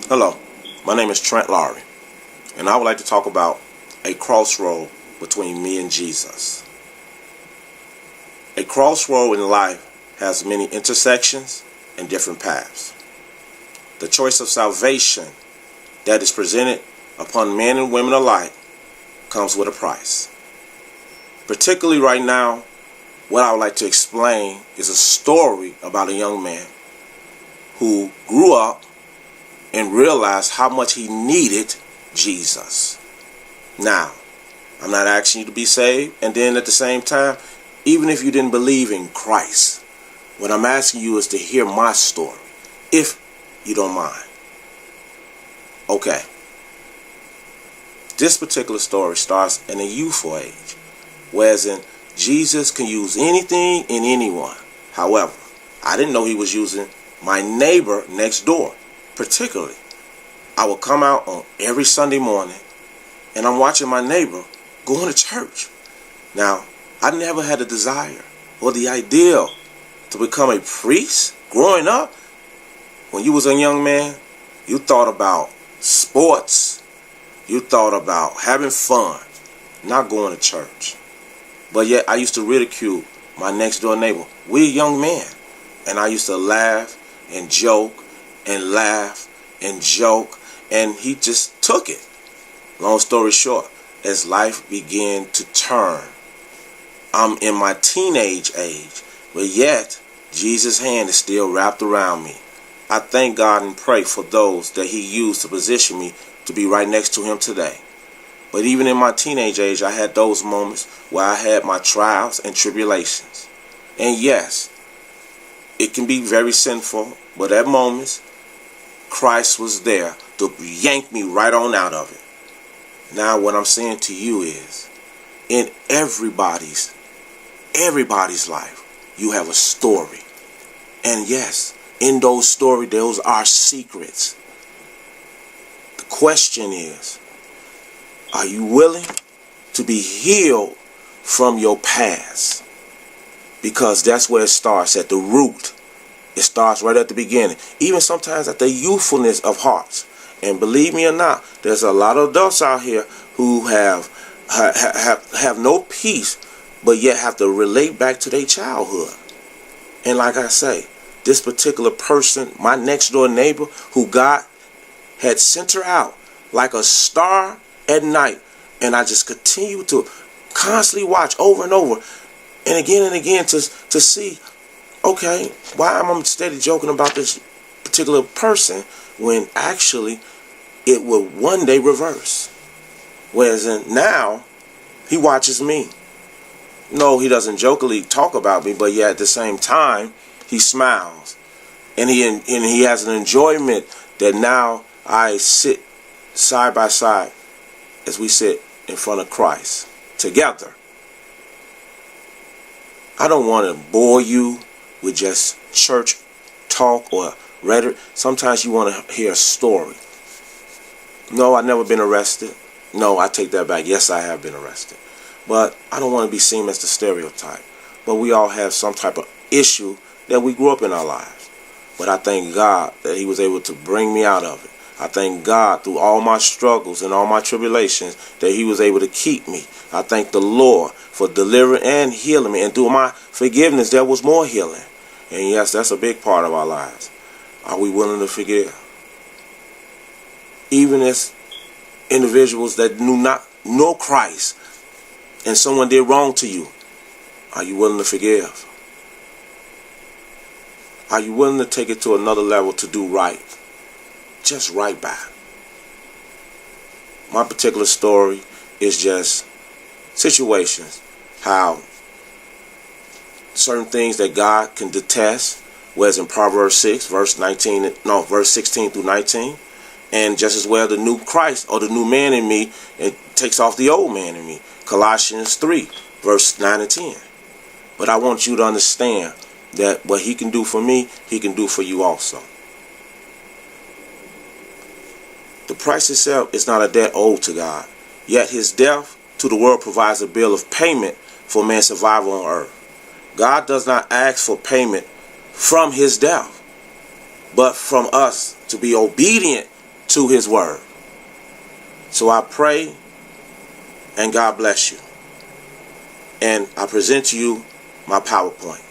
Hello, my name is Trent Lowry, and I would like to talk about a crossroad between me and Jesus. A crossroad in life has many intersections and different paths. The choice of salvation that is presented upon men and women alike comes with a price. Particularly right now, what I would like to explain is a story about a young man who grew up and realized how much he needed Jesus. Now, I'm not asking you to be saved, and then at the same time, even if you didn't believe in Christ, what I'm asking you is to hear my story, if you don't mind. Okay. This particular story starts in a youthful age, whereas in Jesus can use anything and anyone. However, I didn't know he was using my neighbor next door. Particularly, I would come out on every Sunday morning and I'm watching my neighbor going to church. Now, I never had the desire or the ideal to become a priest. Growing up, when you was a young man, you thought about sports, you thought about having fun, not going to church. But yet I used to ridicule my next door neighbor. We're young men. And I used to laugh and joke and laugh and joke, and he just took it. Long story short, as life began to turn, I'm in my teenage age, but yet Jesus' hand is still wrapped around me. I thank God and pray for those that he used to position me to be right next to him today. But even in my teenage age, I had those moments where I had my trials and tribulations. And yes, it can be very sinful, but at moments, Christ was there to yank me right on out of it. Now what I'm saying to you is, in everybody's life, you have a story. And yes, in those stories, those are secrets. The question is, are you willing to be healed from your past? Because that's where it starts, at the root. It starts right at the beginning. Even sometimes at the youthfulness of hearts. And believe me or not, there's a lot of adults out here who have no peace, but yet have to relate back to their childhood. And like I say, this particular person, my next door neighbor, who God had sent her out like a star at night. And I just continue to constantly watch over and over and again to see, okay, why am I steady joking about this particular person when actually it will one day reverse? Whereas now, he watches me. No, he doesn't jokingly talk about me, but yet at the same time, he smiles. And he has an enjoyment that now I sit side by side as we sit in front of Christ together. I don't want to bore you with just church talk or rhetoric. Sometimes you want to hear a story. No, I've never been arrested. No, I take that back. Yes, I have been arrested. But I don't want to be seen as the stereotype. But we all have some type of issue that we grew up in our lives. But I thank God that he was able to bring me out of it. I thank God through all my struggles and all my tribulations that he was able to keep me. I thank the Lord for delivering and healing me. And through my forgiveness, there was more healing. And yes, that's a big part of our lives. Are we willing to forgive? Even as individuals that do not know Christ and someone did wrong to you, are you willing to forgive? Are you willing to take it to another level to do right? Just right by. My particular story is just situations, how certain things that God can detest, whereas in Proverbs 6, verse 16 through 19, and just as well the new Christ or the new man in me, it takes off the old man in me. Colossians 3, verse 9 and 10. But I want you to understand that what he can do for me, he can do for you also. The price itself is not a debt owed to God, yet his death to the world provides a bill of payment for man's survival on earth. God does not ask for payment from his death, but from us to be obedient to his word. So I pray and God bless you. And I present to you my PowerPoint.